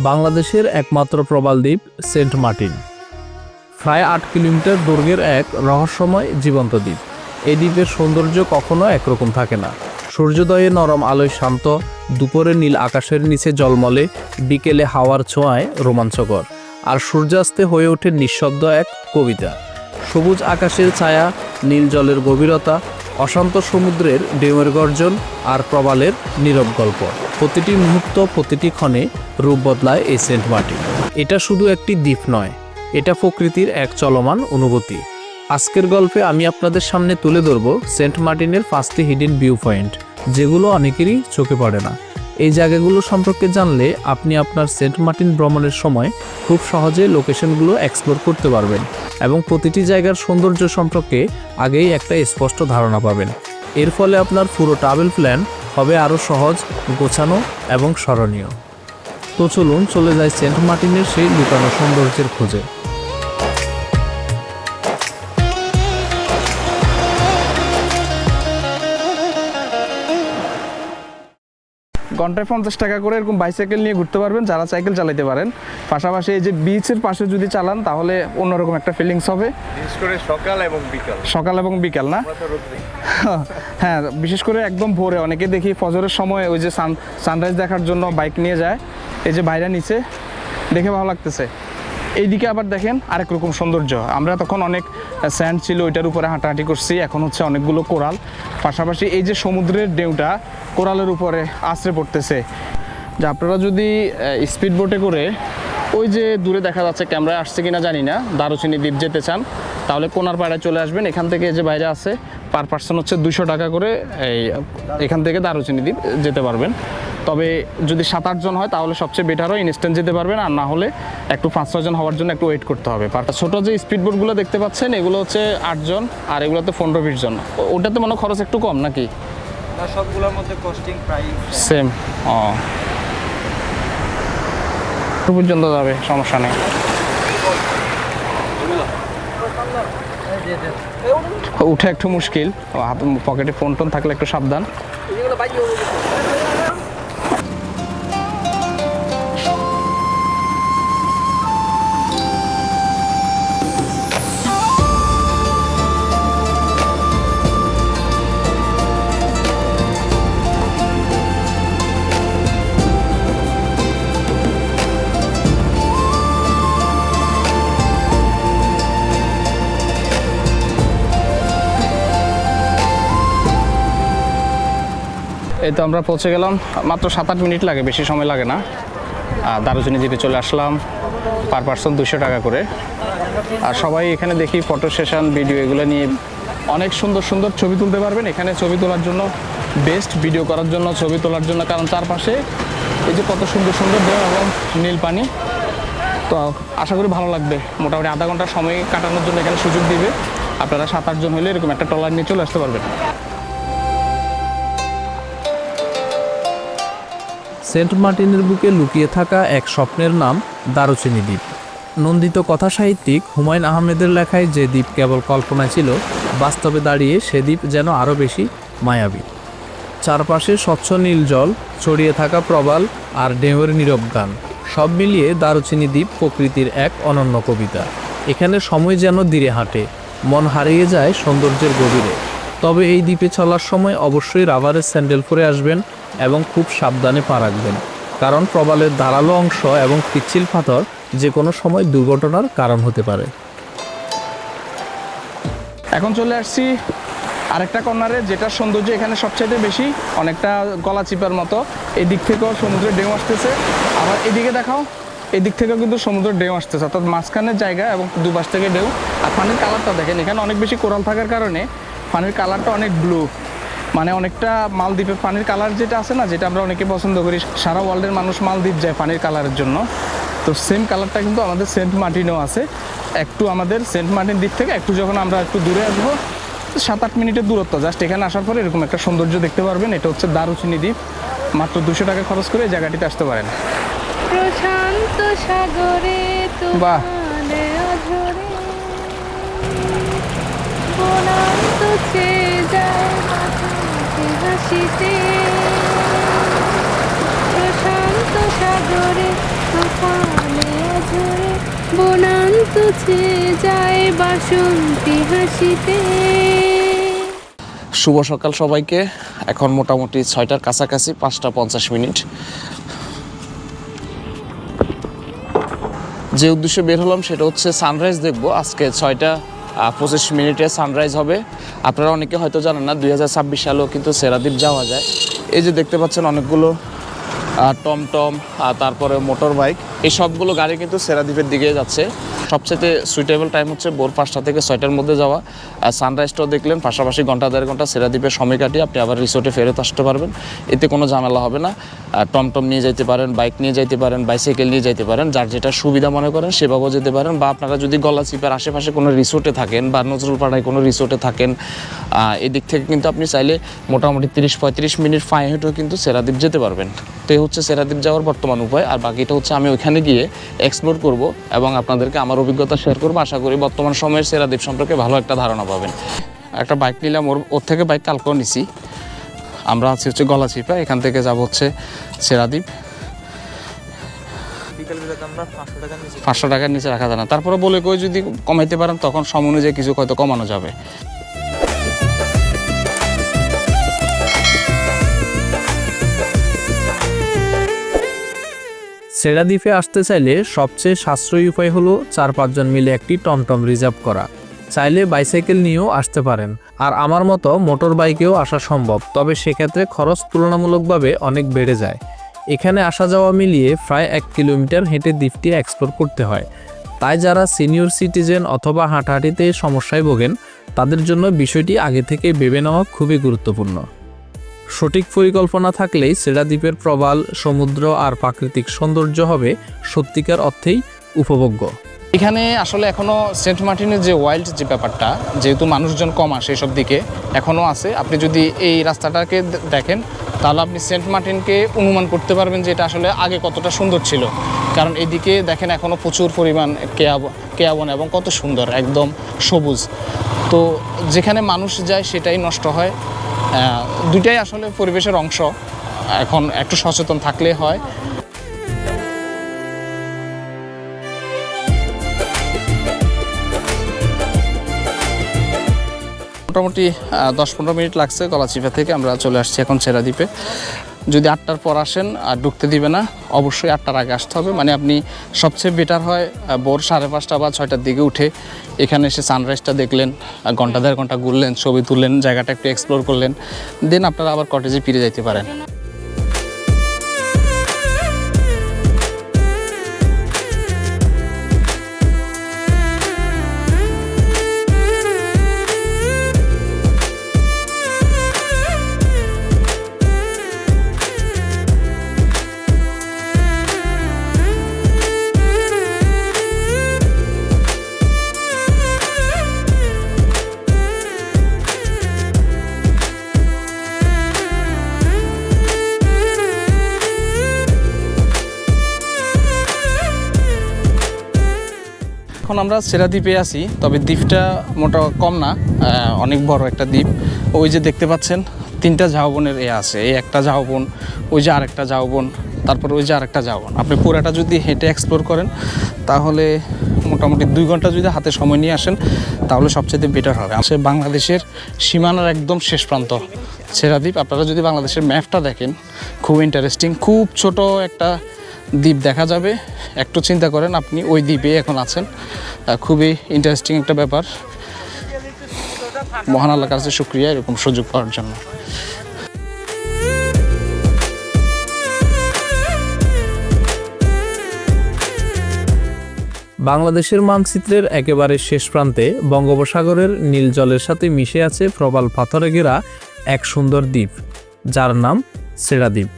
বাংলাদেশের একমাত্র প্রবাল দ্বীপ সেন্ট মার্টিন। প্রায় ৮ কিলোমিটার দৈর্ঘ্যের এক রহস্যময় জীবন্ত দ্বীপ। এই দ্বীপের সৌন্দর্য কখনো একরকম থাকে না। সূর্যোদয়ে নরম আলোয় শান্ত, দুপুরে নীল আকাশের নিচে জলমলে, বিকেলে হাওয়ার ছোঁয়ায় রোমাঞ্চকর, আর সূর্যাস্তে হয়ে ওঠে নিঃশব্দ এক কবিতা। সবুজ আকাশের ছায়া, নীল জলের গভীরতা, অশান্ত সমুদ্রের ঢেউয়ের গর্জন আর প্রবালের নীরব গল্প, প্রতিটি মুহূর্ত, প্রতিটি ক্ষণে রূপ বদলায় এই সেন্ট মার্টিন। এটা শুধু একটি দ্বীপ নয়, এটা প্রকৃতির এক চলমান অনুভূতি। আজকের গল্পে আমি আপনাদের সামনে তুলে ধরব সেন্ট মার্টিনের 5টি হিডেন ভিউ পয়েন্ট, যেগুলো অনেকেরই চোখে পড়ে না। এই জায়গাগুলো সম্পর্কে জানলে আপনি আপনার সেন্ট মার্টিন ভ্রমণের সময় খুব সহজে লোকেশনগুলো এক্সপ্লোর করতে পারবেন এবং প্রতিটি জায়গার সৌন্দর্য সম্পর্কে আগেই একটা স্পষ্ট ধারণা পাবেন। এর ফলে আপনার পুরো ট্রাভেল প্ল্যান হবে আরও সহজ, গোছানো এবং স্মরণীয়। তো চলুন চলে যাই সেন্ট মার্টিনের সেই লুকানো সৌন্দর্যের খোঁজে। ঘন্টায় 50 টাকা করে এরকম বাইসাইকেল নিয়ে ঘুরতে পারবেন যারা সাইকেল চালাতে পারেন। পাশাপাশি এই যে বিচের পাশে যদি চালান তাহলে অন্যরকম একটা ফিলিংস হবে, বিশেষ করে সকাল এবং বিকাল না। হ্যাঁ, বিশেষ করে একদম ভোরে অনেকে দেখি ফজরের সময় ওই যে সানরাইজ দেখার জন্য বাইক নিয়ে যায়। এই যে বাইরে নিচে দেখে ভালো লাগতেছে। এইদিকে আবার দেখেন আরেক রকম সৌন্দর্য। আমরা তখন অনেক স্যান্ড ছিল, ওইটার উপরে হাঁটাহাঁটি করছি, এখন হচ্ছে অনেকগুলো কোরাল। পাশাপাশি এই যে সমুদ্রের ঢেউটা কোরালের উপরে আছড়ে পড়তেছে। যে আপনারা যদি স্পিড বোটে করে ওই যে দূরে দেখা যাচ্ছে, ক্যামেরায় আসছে কিনা জানি না, দারুচিনি দ্বীপ যেতে চান তাহলে কোনার পাড়ায় চলে আসবেন। এখান থেকে যে বাইরে আছে পার পার্সন হচ্ছে 200 টাকা করে এখান থেকে দারুচিনি দ্বীপ যেতে পারবেন। তবে যদি 7-8 জন হয় তাহলে সবচেয়ে বেটার হয় ইনস্ট্যান্ট যেতে পারবেন, আর না হলে একটু 5-6 জন হওয়ার জন্য একটু ওয়েট করতে হবে। ছোটো যে স্পিড বোটগুলো দেখতে পাচ্ছেন এগুলো হচ্ছে 8 জন, আর এগুলোতে 15-20 জন। ওটাতে মনে খরচ একটু কম নাকি? না, সবগুলোর মধ্যে কস্টিং প্রাইস সেম। পর্যন্ত যাবে, সমস্যা নেই। উঠে একটু মুশকিল, হাত পকেটে ফোন টোন থাকলে একটু সাবধান। এই তো আমরা পৌঁছে গেলাম, মাত্র 7-8 মিনিট লাগে, বেশি সময় লাগে না। দারুচিনি দ্বীপে চলে আসলাম, পার পার্সন 200 টাকা করে। আর সবাই এখানে দেখি ফটো সেশন, ভিডিও এগুলো নিয়ে অনেক সুন্দর সুন্দর ছবি তুলতে পারবেন। এখানে ছবি তোলার জন্য বেস্ট, ভিডিও করার জন্য, ছবি তোলার জন্য, কারণ চারপাশে এই যে কত সুন্দর সুন্দর ঢেউ এবং নীল পানি। তো আশা করি ভালো লাগবে। মোটামুটি আধা ঘন্টা সময় কাটানোর জন্য এখানে সুযোগ দিবে। আপনারা 7-8 জন হলে এরকম একটা ট্রলার নিয়ে চলে আসতে পারবেন। সেন্ট মার্টিনের বুকে লুকিয়ে থাকা এক স্বপ্নের নাম দারুচিনি দ্বীপ। নন্দিত কথা সাহিত্যিক হুমায়ুন আহমেদের লেখায় যে দ্বীপ কেবল কল্পনায় ছিল, বাস্তবে দাঁড়িয়ে সে দ্বীপ যেন আরও বেশি মায়াবী। চারপাশে স্বচ্ছ নীল জল, ছড়িয়ে থাকা প্রবাল আর ঢেউয়ের নীরব গান, সব মিলিয়ে দারুচিনি দ্বীপ প্রকৃতির এক অনন্য কবিতা। এখানে সময় যেন ধীরে হাঁটে, মন হারিয়ে যায় সৌন্দর্যের গভীরে। তবে এই দ্বীপে চলার সময় অবশ্যই রাবারের স্যান্ডেল পরে আসবেন এবং খুব সাবধানে পা রাখবেন, কারণ প্রবালের ধারালো অংশ এবং পিচ্ছিল পাথর যে কোনো সময় দুর্ঘটনার কারণ হতে পারে। এখন চলে আসছি আরেকটা কর্নারে, যেটার সৌন্দর্য এখানে সবচাইতে বেশি, অনেকটা গলা চিপার মতো। এই দিক থেকেও সমুদ্রের ঢেউ আসতেছে, আবার এদিকে দেখাও, এদিক থেকেও কিন্তু সমুদ্রের ঢেউ আসতেছে, অর্থাৎ মাঝখানের জায়গা এবং দুপাশ থেকে ঢেউ। আর পানির কালারটা দেখেন, এখানে অনেক বেশি কোরাল থাকার কারণে পানির কালারটা অনেক ব্লু, মানে অনেকটা মালদ্বীপের পানির কালার যেটা আছে না, যেটা আমরা অনেকে পছন্দ করি, সারা ওয়ার্ল্ডের মানুষ মালদ্বীপ যায় পানির কালারের জন্য। তো সেম কালারটা কিন্তু আমাদের সেন্ট মার্টিনেও আছে। একটু আমাদের সেন্ট মার্টিন দ্বীপ থেকে একটু যখন আমরা একটু দূরে আসবো, 7-8 মিনিটের দূরত্ব, জাস্ট এখানে আসার পরে এরকম একটা সৌন্দর্য দেখতে পারবেন। এটা হচ্ছে দারুচিনি দ্বীপ। মাত্র 200 টাকা খরচ করে এই জায়গাটিতে আসতে পারেন। প্রশান্ত সাগরে বাহ, হাসিতে প্রশান্ত সাগরে তুছে যায় বাসন্তী হাসিতে। শুভ সকাল সবাইকে। এখন মোটামুটি 6টার কাছাকাছি, 5:50। যে উদ্দেশ্যে বের হলাম সেটা হচ্ছে সানরাইজ দেখব। আজকে 6:25 সানরাইজ হবে। আপনারা অনেকে হয়তো জানেন না, 2026 সালেও কিন্তু সেরাদ্বীপ যাওয়া যায়। এই যে দেখতে পাচ্ছেন অনেকগুলো টমটম, তারপরে মোটর বাইক, এই সবগুলো গাড়ি কিন্তু সেরাদ্বীপের দিকে যাচ্ছে। সবচেয়ে সুইটেবল টাইম হচ্ছে ভোর 5টা থেকে 6টার মধ্যে যাওয়া। সানরাইজটাও দেখলেন, পাশাপাশি ঘন্টা দেড় ঘন্টা সেরাদ্বীপের সময় কাটিয়ে আপনি আবার রিসোর্টে ফেরত আসতে পারবেন। এতে কোনো ঝামেলা হবে না। টমটম নিয়ে যেতে পারেন, বাইক নিয়ে যেতে পারেন, বাইসাইকেল নিয়ে যেতে পারেন, যার যেটা সুবিধা মনে করেন সেভাবেও যেতে পারেন। বা আপনারা যদি গলাচিপার আশেপাশে কোনো রিসোর্টে থাকেন বা নজরুলপাড়ায় কোনো রিসোর্টে থাকেন, এদিক থেকে কিন্তু আপনি চাইলে মোটামুটি 30-35 মিনিট পায়ে হেঁটেও কিন্তু সেরাদ্বীপ যেতে পারবেন। তো এই হচ্ছে সেরাদ্বীপ যাওয়ার বর্তমান উপায়। আর বাকিটা হচ্ছে আমি ওইখানে গিয়ে এক্সপ্লোর করব এবং আপনাদেরকে আমার অভিজ্ঞতা শেয়ার করবো। আশা করি বর্তমান সময়ের সেরাদ্বীপ সম্পর্কে ভালো একটা ধারণা পাবেন। একটা বাইক নিলাম, ওর থেকে বাইক কালকেও নিছি। আমরা আছি হচ্ছে গলাচিপা, এখান থেকে যাব হচ্ছে সেরাদ্বীপ। 500 টাকার নিচে রাখা যায় না। তারপরে বলে কই যদি কমাইতে পারেন তখন সম অনুযায়ী কিছু হয়তো কমানো যাবে। সেরাদ্বীপে আসতে চাইলে সবচেয়ে সাশ্রয়ী উপায় হলো 4-5 জন মিলে একটি টমটম রিজার্ভ করা। চাইলে বাইসাইকেল নিয়েও আসতে পারেন। আর আমার মতো মোটর বাইকেও আসা সম্ভব, তবে সেক্ষেত্রে খরচ তুলনামূলকভাবে অনেক বেড়ে যায়। এখানে আসা যাওয়া মিলিয়ে প্রায় 1 কিলোমিটার হেঁটে দ্বীপটি এক্সপ্লোর করতে হয়। তাই যারা সিনিয়র সিটিজেন অথবা হাঁটাহাঁটিতে সমস্যায় ভোগেন, তাদের জন্য বিষয়টি আগে থেকে ভেবে নেওয়া খুবই গুরুত্বপূর্ণ। সঠিক পরিকল্পনা থাকলেই সেরাদ্বীপের প্রবাল সমুদ্র আর প্রাকৃতিক সৌন্দর্য হবে সত্যিকার অর্থেই উপভোগ্য। এখানে আসলে এখনও সেন্ট মার্টিনের যে ওয়াইল্ড যে ব্যাপারটা, যেহেতু মানুষজন কম আসে এসব দিকে, এখনও আছে। আপনি যদি এই রাস্তাটাকে দেখেন তাহলে আপনি সেন্ট মার্টিনকে অনুমান করতে পারবেন যে এটা আসলে আগে কতটা সুন্দর ছিল। কারণ এদিকে দেখেন এখনও প্রচুর পরিমাণ কেয়াবন এবং কত সুন্দর একদম সবুজ। তো যেখানে মানুষ যায় সেটাই নষ্ট হয়। দুইটাই আসলে পরিবেশের অংশ। এখন একটু সচেতন থাকলে হয়। মোটামুটি 10-15 মিনিট লাগছে গলাচিপা থেকে। আমরা চলে আসছি এখন সেরাদ্বীপে। যদি 8টার পর আসেন আর ঢুকতে দিবে না, অবশ্যই 8টার আগে আসতে হবে। মানে আপনি সবচেয়ে বেটার হয় ভোর 5:30 বা 6টার দিকে উঠে এখানে এসে সানরাইজটা দেখলেন, ঘন্টা দেড় ঘন্টা ঘুরলেন, ছবি তুললেন, জায়গাটা একটু এক্সপ্লোর করলেন, দেন আপনারা আবার কটেজে ফিরে যাইতে পারেন। এখন আমরা সেরাদ্বীপে আছি, তবে দ্বীপটা মোটা কম না, অনেক বড় একটা দ্বীপ। ওই যে দেখতে পাচ্ছেন 3টা ঝাউবনের আছে, এই একটা ঝাউবন, ওই যে আরেকটা ঝাউবন, তারপর ওই যে আরেকটা ঝাউবন। আপনি পুরাটা যদি হেঁটে এক্সপ্লোর করেন তাহলে মোটামুটি 2 ঘন্টা যদি হাতে সময় নিয়ে আসেন তাহলে সবচেয়ে বেটার হবে। আসলে বাংলাদেশের সীমানার একদম শেষ প্রান্ত সেরাদ্বীপ। আপনারা যদি বাংলাদেশের ম্যাপটা দেখেন খুব ইন্টারেস্টিং, খুব ছোট একটা দ্বীপ দেখা যাবে। একটু চিন্তা করেন আপনি ওই দ্বীপে এখন আছেন। খুবই ইন্টারেস্টিং একটা ব্যাপার। মহান আল্লাহর কাছে শুকরিয়া এরকম সুযোগ পাওয়ার জন্য। বাংলাদেশের মানচিত্রের একেবারে শেষ প্রান্তে বঙ্গোপসাগরের নীল জলের সাথে মিশে আছে প্রবাল পাথরে ঘেরা এক সুন্দর দ্বীপ, যার নাম সেরাদ্বীপ।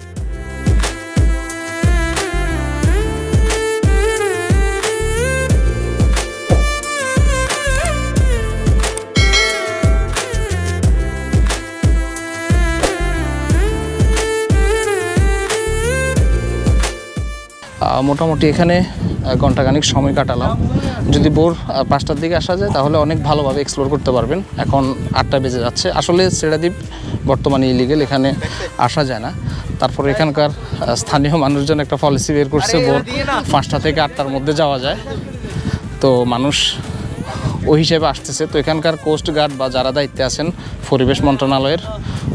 মোটামুটি এখানে ঘন্টাখানিক সময় কাটালাম। যদি ভোর 5টার দিকে আসা যায় তাহলে অনেক ভালোভাবে এক্সপ্লোর করতে পারবেন। এখন 8টা বেজে যাচ্ছে। আসলে সেরাদ্বীপ বর্তমানে ইলিগেল, এখানে আসা যায় না। তারপর এখানকার স্থানীয় মানুষজন একটা পলিসি বের করছে, ভোর 5টা থেকে 8টার মধ্যে যাওয়া যায়। তো মানুষ ওই হিসেবে আসতেছে। তো এখানকার কোস্ট গার্ড বা যারা দায়িত্বে আছেন পরিবেশ মন্ত্রণালয়ের,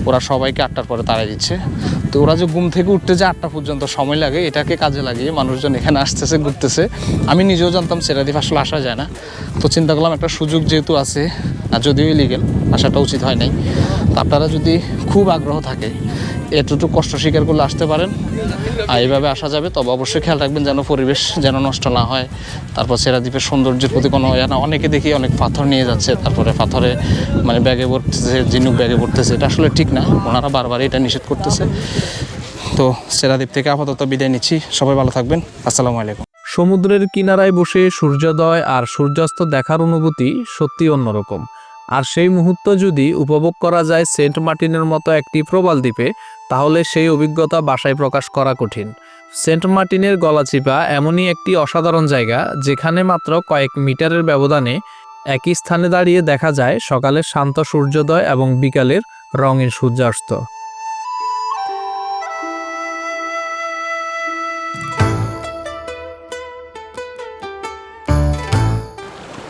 ওরা সবাইকে 8টার পরে তাড়াই দিচ্ছে। তো ওরা যে ঘুম থেকে উঠতে যে 8টা পর্যন্ত সময় লাগে, এটাকে কাজে লাগিয়ে মানুষজন এখানে আসতেছে, ঘুরতেছে। আমি নিজেও জানতাম সেরাদ্বীপ আসলে আসা যায় না, তো চিন্তা করলাম একটা সুযোগ যেহেতু আছে, আর যদিও ইলিগেল, আসাটা উচিত হয় নাই। তো আপনারা যদি খুব আগ্রহ থাকে, এতটুকু কষ্ট স্বীকার করলে আসতে পারেন, আর এইভাবে আসা যাবে। তবে অবশ্যই খেয়াল রাখবেন যেন পরিবেশ যেন নষ্ট না হয়। তারপর সেরাদ্বীপের সৌন্দর্যের প্রতি কোনো না, অনেকে দেখি অনেক পাথর নিয়ে যাচ্ছে, তারপরে পাথরে মানে ব্যাগে ভরতেছে, ঝিনুক ব্যাগে ভরতেছে, এটা আসলে ঠিক না। ওনারা বারবার এটা নিষেধ করতেছে। তো সেরাদ্বীপ থেকে আপাতত বিদায় নিচ্ছি, সবাই ভালো থাকবেন, আসসালামু আলাইকুম। সমুদ্রের কিনারায় বসে সূর্যোদয় আর সূর্যাস্ত দেখার অনুভূতি সত্যি অন্যরকম। আর সেই মুহূর্ত যদি উপভোগ করা যায় সেন্ট মার্টিনের মতো একটি প্রবাল দ্বীপে, তাহলে সেই অভিজ্ঞতা ভাষায় প্রকাশ করা কঠিন। সেন্ট মার্টিনের গলাচিপা এমনই একটি অসাধারণ জায়গা, যেখানে মাত্র কয়েক মিটারের ব্যবধানে একই স্থানে দাঁড়িয়ে দেখা যায় সকালের শান্ত সূর্যোদয় এবং বিকালের রঙিন সূর্যাস্ত।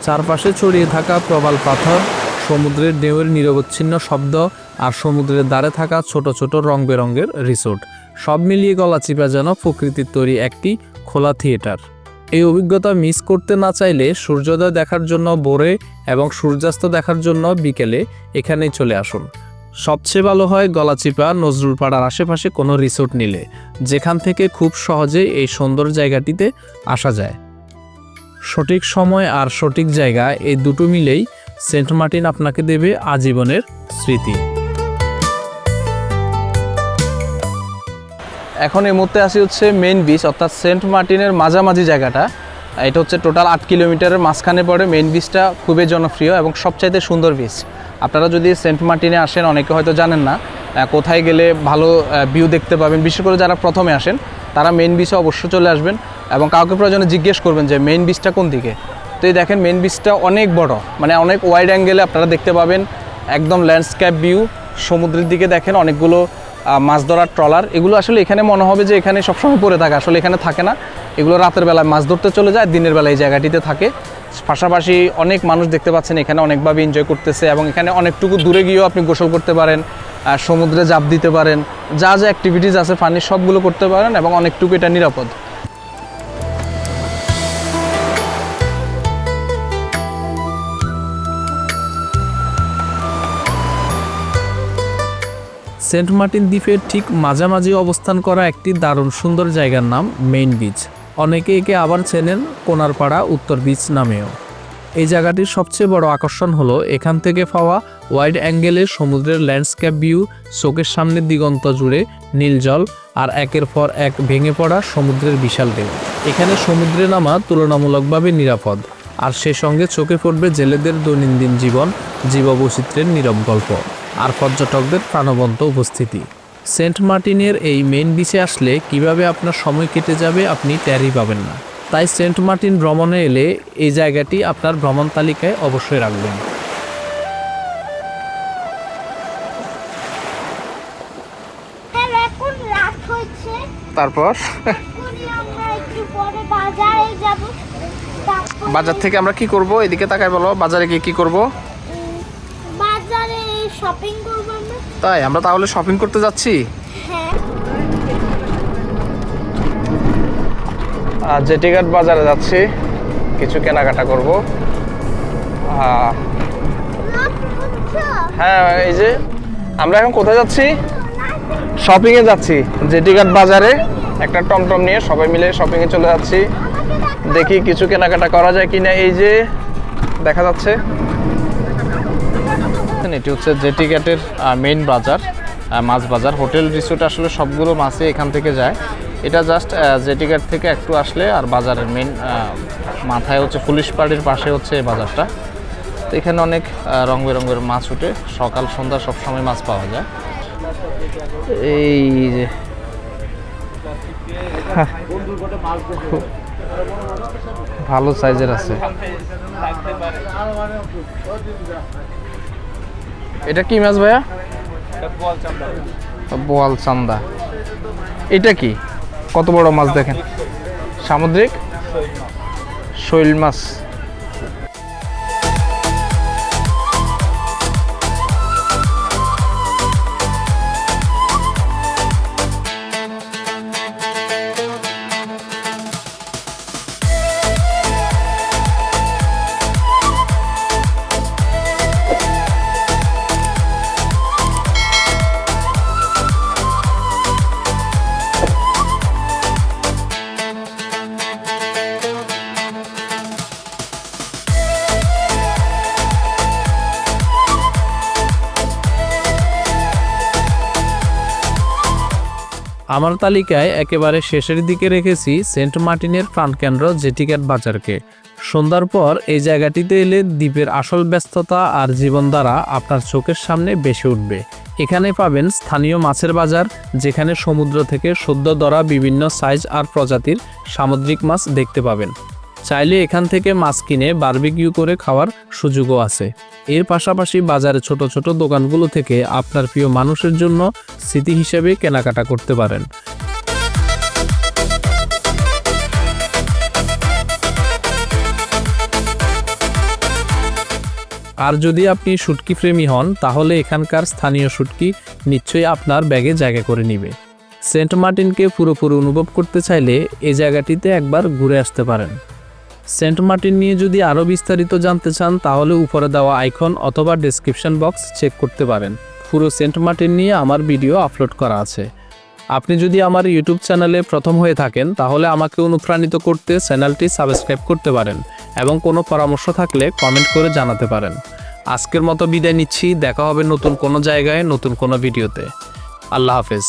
চারপাশে ছড়িয়ে থাকা প্রবাল পাথর, সমুদ্রের ঢেউয়ের নিরবচ্ছিন্ন শব্দ আর সমুদ্রের ধারে থাকা ছোট ছোট রং বেরঙের রিসোর্ট, সব মিলিয়ে গলাচিপা যেন প্রকৃতির তৈরি একটি খোলা থিয়েটার। এই অভিজ্ঞতা মিস করতে না চাইলে সূর্যোদয় দেখার জন্য ভোরে এবং সূর্যাস্ত দেখার জন্য বিকেলে এখানেই চলে আসুন। সবচেয়ে ভালো হয় গলাচিপা নজরুলপাড়ার আশেপাশে কোনো রিসোর্ট নিলে, যেখান থেকে খুব সহজেই এই সুন্দর জায়গাটিতে আসা যায়। সঠিক সময় আর সঠিক জায়গা, এই দুটো মিলেই সেন্ট মার্টিন আপনাকে দেবে আজীবনের স্মৃতি। এখন এই মুহূর্তে আসি হচ্ছে মেইন বিচ, অর্থাৎ সেন্ট মার্টিনের মাঝামাঝি জায়গাটা। এটা হচ্ছে টোটাল 8 কিলোমিটারের মাঝখানে পড়ে। মেইন বিচটা খুবই জনপ্রিয় এবং সবচাইতে সুন্দর বিচ। আপনারা যদি সেন্ট মার্টিনে আসেন, অনেকে হয়তো জানেন না কোথায় গেলে ভালো ভিউ দেখতে পাবেন। বিশেষ করে যারা প্রথমে আসেন তারা মেইন বিচে অবশ্যই চলে আসবেন এবং কাউকে প্রয়োজনে জিজ্ঞেস করবেন যে মেইন বিচটা কোন দিকে। তো এই দেখেন মেইন বিচটা অনেক বড়, মানে অনেক ওয়াইড অ্যাঙ্গেলে আপনারা দেখতে পাবেন একদম ল্যান্ডস্কেপ ভিউ। সমুদ্রের দিকে দেখেন অনেকগুলো মাছ ধরার ট্রলার, এগুলো আসলে এখানে মনে হবে যে এখানে সবসময় পড়ে থাকে, আসলে এখানে থাকে না। এগুলো রাতের বেলায় মাছ ধরতে চলে যায়, দিনের বেলায় এই জায়গাটিতে থাকে। পাশাপাশি অনেক মানুষ দেখতে পাচ্ছেন এখানে অনেকভাবে এনজয় করতেছে এবং এখানে অনেকটুকু দূরে গিয়েও আপনি গোসল করতে পারেন, সমুদ্রে ঝাঁপ দিতে পারেন, যা যা অ্যাক্টিভিটিস আছে পানির সবগুলো করতে পারেন এবং অনেকটুকু এটা নিরাপদ। সেন্ট মার্টিন দ্বীপের ঠিক মাঝামাঝি অবস্থান করা একটি দারুণ সুন্দর জায়গার নাম মেইন বিচ। অনেকে একে আবার চেনেন কোনারপাড়া উত্তর বিচ নামেও। এই জায়গাটির সবচেয়ে বড় আকর্ষণ হলো এখান থেকে পাওয়া ওয়াইড অ্যাঙ্গেলে সমুদ্রের ল্যান্ডস্কেপ ভিউ, চোখের সামনে দিগন্ত জুড়ে নীল জল আর একের পর এক ভেঙে পড়া সমুদ্রের বিশাল ঢেউ। এখানে সমুদ্রে নামা তুলনামূলকভাবে নিরাপদ, আর সে সঙ্গে চোখে পড়বে জেলেদের দৈনন্দিন জীবন, জীববৈচিত্র্যের নীরব গল্প আর পর্যটকদের প্রাণবন্ত উপস্থিতি। সেন্ট মার্টিনের এই মেইন বিচে আসলে কিভাবে আপনার সময় কেটে যাবে আপনি টেরই পাবেন না। তাই সেন্ট মার্টিন ভ্রমণে এলে এই জায়গাটি আপনার ভ্রমণ তালিকায় অবশ্যই রাখবেন। এখন রাত হচ্ছে, তারপর এখনই আমরা একটু পরে বাজারে যাব। তারপর বাজার থেকে আমরা কি করব? এদিকে তাকাই বলো, বাজারে গিয়ে কি করব? বাজারে শপিং করব আমরা। তাই আমরা তাহলে শপিং করতে যাচ্ছি। হ্যাঁ, জেটিঘাট বাজারে যাচ্ছি, কিছু কেনাকাটা করব। হ্যাঁ, এই যে আমরা এখন কোথায় যাচ্ছি? শপিংয়ে যাচ্ছি। জেটিঘাট বাজারে একটা টমটম নিয়ে সবাই মিলে শপিংয়ে চলে যাচ্ছি। দেখি কিছু কেনাকাটা করা যায় কিনা। এই যে দেখা যাচ্ছে এটি হচ্ছে জেটিঘাটের মেইন বাজার, মাছ বাজার। হোটেল রিসোর্ট আসলে সবগুলো মাছই এখান থেকে যায়। এটা জাস্ট জেটিঘাট থেকে একটু আসলে আর বাজারের মেইন মাথায় হচ্ছে পুলিশ পাড়ির পাশে হচ্ছে এই বাজারটা। তো এখানে অনেক রং বেরঙের মাছ উঠে, সকাল সন্ধ্যা সবসময় মাছ পাওয়া যায়। এই যে ভালো সাইজের আছে। এটা কি মাছ ভাইয়া? বোয়াল চান্দা। এটা কি? কত বড় মাছ দেখেন, সামুদ্রিক শৈল মাছ। আমার তালিকায় একেবারে শেষের দিকে রেখেছি সেন্ট মার্টিনের প্রাণকেন্দ্র জেটিঘাট বাজারকে। সন্ধ্যার পর এই জায়গাটিতে এলে দ্বীপের আসল ব্যস্ততা আর জীবনধারা আপনার চোখের সামনে ভেসে উঠবে। এখানে পাবেন স্থানীয় মাছের বাজার, যেখানে সমুদ্র থেকে সদ্য ধরা বিভিন্ন সাইজ আর প্রজাতির সামুদ্রিক মাছ দেখতে পাবেন। চাইলে এখান থেকে মাছ কিনে বারবিকিউ করে খাওয়ার সুযোগও আছে। এর পাশাপাশি বাজারে ছোট ছোট দোকানগুলো থেকে আপনার প্রিয় মানুষের জন্য স্মৃতি হিসেবে কেনাকাটা করতে পারেন। আর যদি আপনি শুটকি প্রেমী হন, তাহলে এখানকার স্থানীয় শুটকি নিশ্চয়ই আপনার ব্যাগে জায়গা করে নেবে। সেন্ট মার্টিনকে পুরোপুরি অনুভব করতে চাইলে এই জায়গাটিতে একবার ঘুরে আসতে পারেন। সেন্ট মার্টিন নিয়ে যদি আরও বিস্তারিত জানতে চান, তাহলে উপরে দেওয়া আইকন অথবা ডেসক্রিপশন বক্স চেক করতে পারেন। পুরো সেন্ট মার্টিন নিয়ে আমার ভিডিও আপলোড করা আছে। আপনি যদি আমার ইউটিউব চ্যানেলে প্রথম হয়ে থাকেন, তাহলে আমাকে অনুপ্রাণিত করতে চ্যানেলটি সাবস্ক্রাইব করতে পারেন এবং কোনো পরামর্শ থাকলে কমেন্ট করে জানাতে পারেন। আজকের মতো বিদায় নিচ্ছি। দেখা হবে নতুন কোনো জায়গায়, নতুন কোনো ভিডিওতে। আল্লাহ হাফেজ।